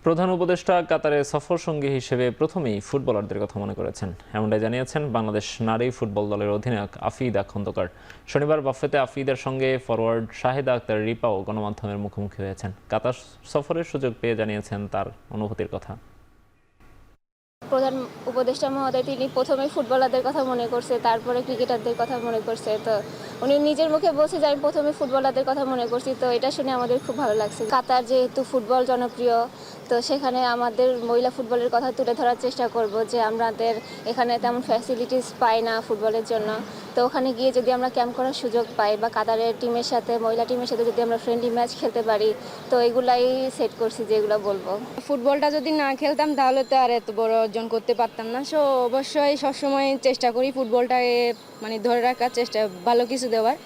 প্রধান উপদেষ্টা কাতারে সফর সঙ্গী হিসেবে প্রথমেই ফুটবলারদের কথা মনে করেছেন, এমনটাই জানিয়েছেন বাংলাদেশ নারী ফুটবল দলের অধিনায়ক আফিদা খন্দকার। শনিবার বাফেতে আফিদার সঙ্গে ফরওয়ার্ড শাহেদা আক্তার রিপাও গণমাধ্যমের মুখোমুখি হয়েছেন। কাতার সফরের সুযোগ পেয়ে জানিয়েছেন তার অনুভূতির কথা। প্রধান উপদেষ্টা মহোদয় তিনি প্রথমে ফুটবলারদের কথা মনে করছে, তারপরে ক্রিকেটারদের কথা মনে করছে। তো উনি নিজের মুখে বলছে যে আমি প্রথমে ফুটবলারদের কথা মনে করছি। তো এটা শুনে আমাদের খুব ভালো লাগছে। কাতার যেহেতু ফুটবল জনপ্রিয়, তো সেখানে আমাদের মহিলা ফুটবলের কথা তুলে ধরার চেষ্টা করব যে আমাদের এখানে তেমন ফ্যাসিলিটিস পাই না ফুটবলের জন্য। তো ওখানে গিয়ে যদি আমরা ক্যাম্প করার সুযোগ পাই বা কাতারের টিমের সাথে মহিলা টিমের সাথে যদি আমরা ফ্রেন্ডলি ম্যাচ খেলতে পারি, তো এগুলাই সেট করছি যে এগুলো বলবো। ফুটবলটা যদি না খেলতাম তাহলে তো আর এত বড় অর্জন করতে পারতাম না। অবশ্যই সবসময় চেষ্টা করি ফুটবলটাকে ধরে রাখার চেষ্টা, ভালো কিছু দেওয়ার।